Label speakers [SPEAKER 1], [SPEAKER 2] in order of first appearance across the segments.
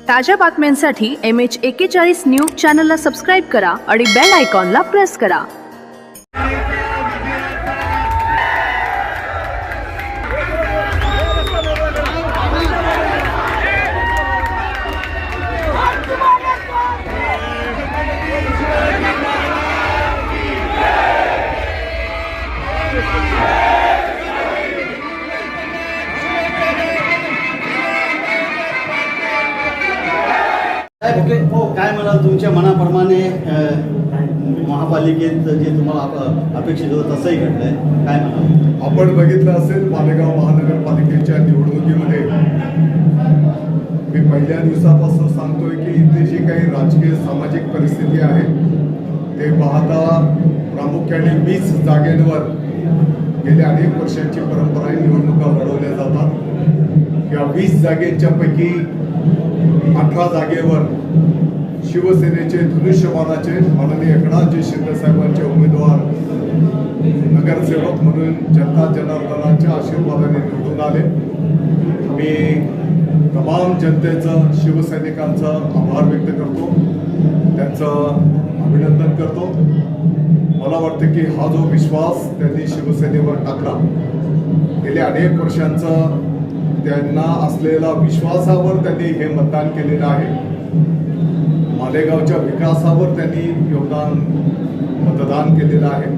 [SPEAKER 1] ताज्या बातम्यांसाठी MH41 news चॅनलला सबस्क्राईब करा आणि बेल आयकॉनला प्रेस करा.
[SPEAKER 2] काय म्हणाल तुमच्या मनाप्रमाणे महापालिकेत जे तुम्हाला अपेक्षित होतं तसंही घडलंय, काय म्हणाल?
[SPEAKER 3] आपण बघितलं असेल मालेगाव महानगरपालिकेच्या निवडणुकीमध्ये मी पहिल्या दिवसापासून सांगतोय की इथे जी काही राजकीय सामाजिक परिस्थिती आहे ते पाहता प्रामुख्याने 20 जागेंवर गेल्या अनेक वर्षांची परंपरा आहे, निवडणुका लढवल्या जातात. या 20 जागेंच्या पैकी 18 जागेवर शिवसेनेचे धनुष्यबाणाचे माननीय एकनाथजी शिंदे साहेबांचे उमेदवार नगरसेवक म्हणून जनता जनार्दनाच्या आशीर्वादाने निवडून आले. मी तमाम जनतेचं, शिवसैनिकांचं आभार व्यक्त करतो, त्यांचं अभिनंदन करतो. मला वाटतं की हा जो विश्वास त्यांनी शिवसेनेवर टाकला, गेल्या अनेक वर्षांचं त्यांना असलेला विश्वासावर त्यांनी हे मतदान केलेलं आहे. मालेगावच्या विकासावर त्यांनी मतदान केलेलं आहे.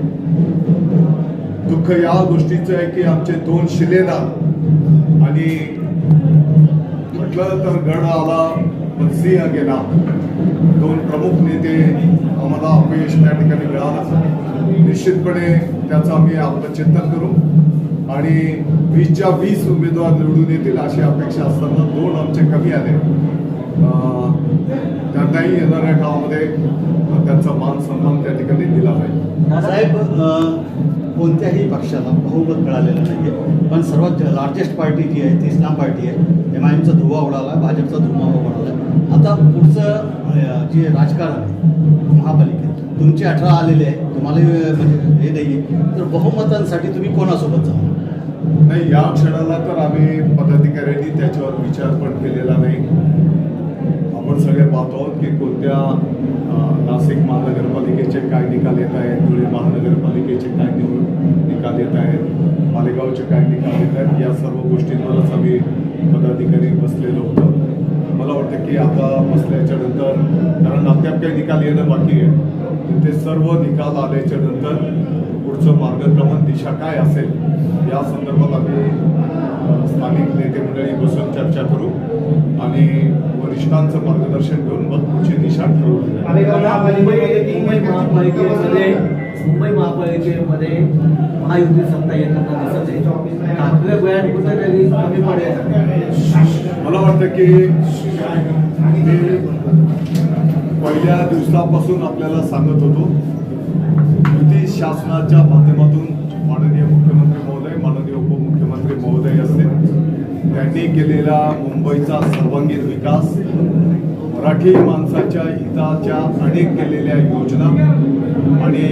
[SPEAKER 3] दुःख या गोष्टीचं आहे की आमचे 2 शिलेदार आणि म्हटलं तर गड आला पण सिंह गेला, 2 प्रमुख नेते आम्हाला अपयश त्या ठिकाणी मिळालं. निश्चितपणे त्याचं आम्ही आपलं चिंतन करू आणि 20च्या 20 उमेदवार निवडून येतील अशी अपेक्षा असताना 2 आमचे कमी आले. त्यांनाही येणाऱ्या काळामध्ये त्यांचा मान सन्मान त्या ठिकाणी दिला पाहिजे.
[SPEAKER 2] साहेब, कोणत्याही पक्षाला बहुमत मिळालेलं नाही आहे, पण सर्वात लार्जेस्ट पार्टी जी आहे ती इस्लाम पार्टी आहे. MIMचा धुवा उडाला, भाजपचा धुवा उडाला. आता पुढचं जे राजकारण आहे महापालिकेत, तुमचे 18 आलेले आहे, तुम्हाला म्हणजे हे नाही आहे, तर बहुमतांसाठी तुम्ही कोणासोबत जाऊ?
[SPEAKER 3] नाही, या क्षणाला तर आम्ही पदाधिकाऱ्यांनी त्याच्यावर विचार पण केलेला नाही. आपण सगळे पाहतो की कोणत्या नाशिक महानगरपालिकेचे काय निकाल येत आहेत, धुळे महानगरपालिकेचे काय निकाल येत आहेत, मालेगावचे काय निकाल येत आहेत, या सर्व गोष्टींवरच आम्ही पदाधिकारी बसलेलो होतो. मला वाटतं की आता बसल्याच्या नंतर, कारण अद्याप काही निकाल येणं बाकी आहे, ते सर्व निकाल आल्याच्या नंतर पुढचं मार्गक्रमण दिशा काय असेल या संदर्भात आम्ही स्थानिक नेते मंडळी बसून चर्चा करू आणि वरिष्ठांचं मार्गदर्शन घेऊन मग पुढची दिशा ठरवू.
[SPEAKER 4] मुंबई महापालिकेमध्ये महायुती सत्ता येताना दिसत आहे. आपल्या बयान कुठेतरी कमी पडेल.
[SPEAKER 3] मला वाटतं की मी पहिल्या दिवसापासून आपल्याला सांगत होतो, युती शासनाच्या माध्यमातून माननीय मुख्यमंत्री महोदय, माननीय उपमुख्यमंत्री महोदय असतील, त्यांनी केलेला मुंबईचा सर्वांगीण विकास, मराठी माणसाच्या हिताच्या अनेक केलेल्या योजना आणि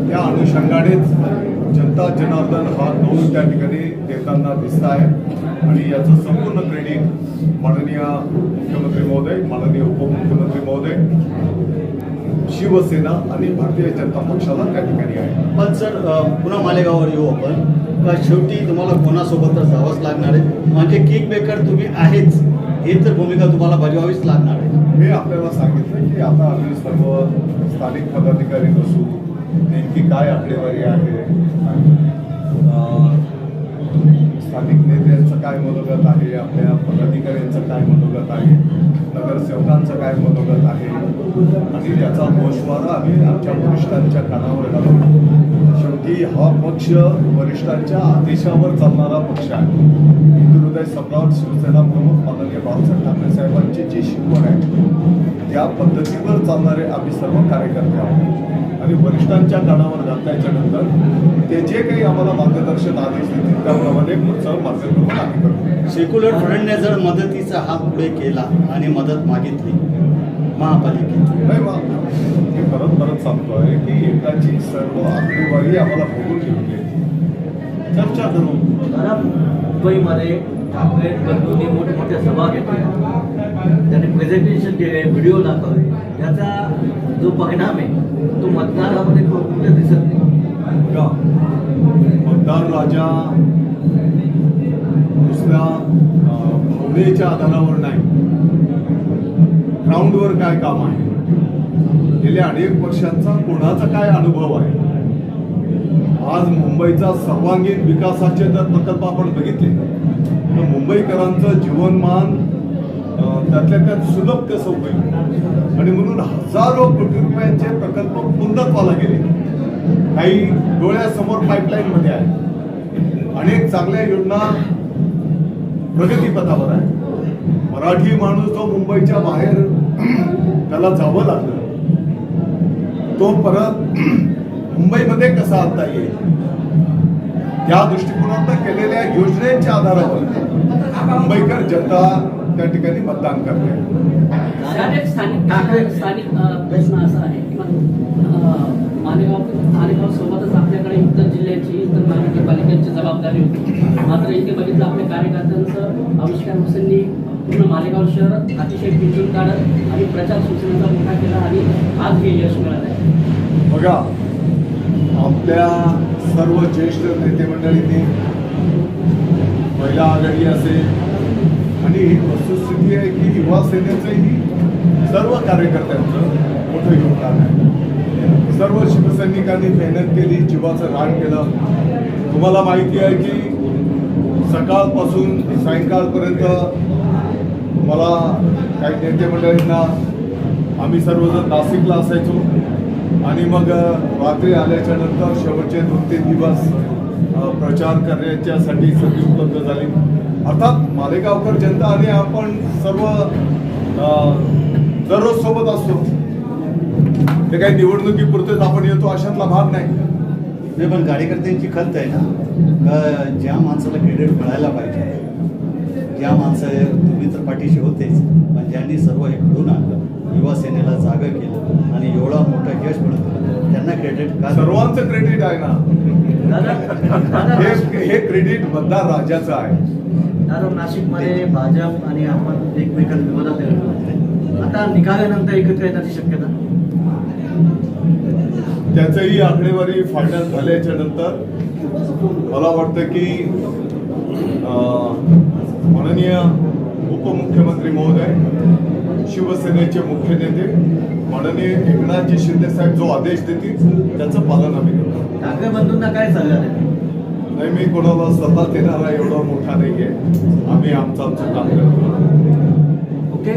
[SPEAKER 3] त्या अनुषंगानेच जनता जनार्दन हा नऊ त्या ठिकाणी देताना दिसत आहे. आणि याचं संपूर्ण क्रेडिट माननीय मुख्यमंत्री महोदय, माननीय उपमुख्यमंत्री महोदय, शिवसेना आणि भारतीय जनता पक्षाला त्या ठिकाणी आहे.
[SPEAKER 2] पण सर, पुन्हा मालेगाववर येऊ आपण. शेवटी तुम्हाला कोणासोबत तर जावंच लागणार आहे, म्हणजे किंग मेकर तुम्ही आहेच, ही तर भूमिका तुम्हाला बजावावीच लागणार आहे.
[SPEAKER 3] मी आपल्याला सांगितलं की आता आम्ही सर्व स्थानिक पदाधिकारी बसू, नेमकी काय आकडेवारी आहे, स्थानिक नेत्यांचं काय मनोगत आहे, आपल्या पदाधिकाऱ्यांचं काय मनोगत आहे, नगरसेवकांचं काय मनोगत आहे आणि त्याचा गोषवारा आम्ही आमच्या वरिष्ठांच्या कानावर घालू. शेवटी हा पक्ष वरिष्ठांच्या आदेशावर चालणारा पक्ष आहे. हिंदू हृदय सम्राट शिवसेना प्रमुख माननीय बाळासाहेब ठाकरे साहेबांची जी शिकवण आहे त्या पद्धतीवर चालणारे आम्ही सर्व कार्यकर्ते आहोत आणि वरिष्ठांच्या कानावर घातल्याच्या नंतर ते जे काही आम्हाला मार्गदर्शन आदेश देतील त्याप्रमाणे पुढचं मार्गक्रमण आम्ही करतो.
[SPEAKER 2] सेक्युलर फ्रंटने जर मदतीचा हात पुढे केला आणि मदत मागितली महापालिकेत,
[SPEAKER 3] नाही मी परत सांगतोय की एकाची सर्व आकडेवारी आम्हाला बघून घेऊन चर्चा करू.
[SPEAKER 4] मुंबईमध्ये ठाकरे बंधूंनी मोठमोठ्या सभा घेतल्या, त्यांनी प्रेझेंटेशन केले, व्हिडिओ दाखवले, याचा जो परिणाम आहे तो मतदारामध्ये कुठे दिसत नाही.
[SPEAKER 3] बघा, मतदार राजा दुसऱ्या भावनेच्या आधारावर नाही, ग्राउंडवर काय काम आहे, गेल्या अनेक वर्षांचा कोणाचा काय अनुभव आहे. आज मुंबईचा सर्वांगीण विकासाचे जर प्रकल्प आपण बघितले तर मुंबईकरांचं जीवनमान त्यातल्या त्यात सुलभ कसं होईल, आणि म्हणून हजारो कोटी रुपयांचे प्रकल्प पूर्णत्वाला गेले. काही डोळ्यासमोर पाईपलाईनमध्ये आहे, अनेक चांगल्या योजना प्रगतीपथावर आहे. मराठी माणूस जो मुंबईच्या बाहेर त्याला जावं लागलं, तो परत मुंबईमध्ये कसा आणता येईल या दृष्टिकोनातून केलेल्या योजनेच्या आधारावर मुंबईकर जनता त्या ठिकाणी मतदान करते.
[SPEAKER 5] स्थानिक प्रश्न असा आहे की मालेगाव सोबतच आपल्याकडे इतर जिल्ह्याची इतर महानगरपालिकांची जबाबदारी होती. मात्र इथे बघितलं आपल्या कार्यकर्त्यांचं आविष्कार हुसेननी पूर्ण मालेगाव शहर अतिशय पिंजून काढत आणि प्रचार सूचनेचा मोठा केला आणि आज हे यश मिळालं आहे.
[SPEAKER 3] बघा, आपल्या सर्व ज्येष्ठ नेते मंडळींनी, महिला आघाडी असेल, आणि ही वस्तुस्थिती आहे की युवा सेनेचंही सर्व कार्यकर्त्यांचं मोठं योगदान आहे. सर्व शिवसैनिकांनी मेहनत केली, जीवाचं रान केलं. तुम्हाला माहिती आहे की सकाळपासून सायंकाळपर्यंत मला काही नेते मंडळींना, आम्ही सर्वजण नाशिकला असायचो, आणि मग रात्री आल्याच्या नंतर शेवटचे 2-3 दिवस प्रचार करण्याच्यासाठी संधी उपलब्ध झाली. अर्थात मालेगावकर जनता आणि आपण सर्व दररोज सोबत असतो, ते काही निवडणुकीपुरतेच आपण येतो अशातला भाग नाही.
[SPEAKER 2] नाही, पण कार्यकर्त्यांची खंत आहे ना, का ज्या माणसाला क्रेडिट मिळायला पाहिजे, ज्या माणसं तुम्ही तर पाठीशी होतेच, पण ज्यांनी सर्व हे घडून आणलं, युवा सेनेला जागा केलं आणि एवढा मोठा यश मिळवलं, त्यांना क्रेडिट का?
[SPEAKER 3] सर्वांचं क्रेडिट आहे ना. हे क्रेडिट मतदार राजाचं आहे.
[SPEAKER 4] दादा, नाशिकमध्ये भाजप आणि आपण एकमेकांच्या विरोधात लढलो, आता निकालानंतर एकत्र येण्याची शक्यता?
[SPEAKER 3] त्याचंही आकडेवारी फायनल झाल्याच्या नंतर मला वाटतं की माननीय उपमुख्यमंत्री महोदय, शिवसेनेचे मुख्य नेते माननीय एकनाथजी शिंदे साहेब जो आदेश देतील त्याचं पालन आम्ही करतो.
[SPEAKER 4] ठाकरे बंधूंना काय सल्ला देतो?
[SPEAKER 3] नाही, मी कोणाला सल्ला देणारा एवढा मोठा नाहीये. आम्ही आमचं काम करतो.
[SPEAKER 4] ओके.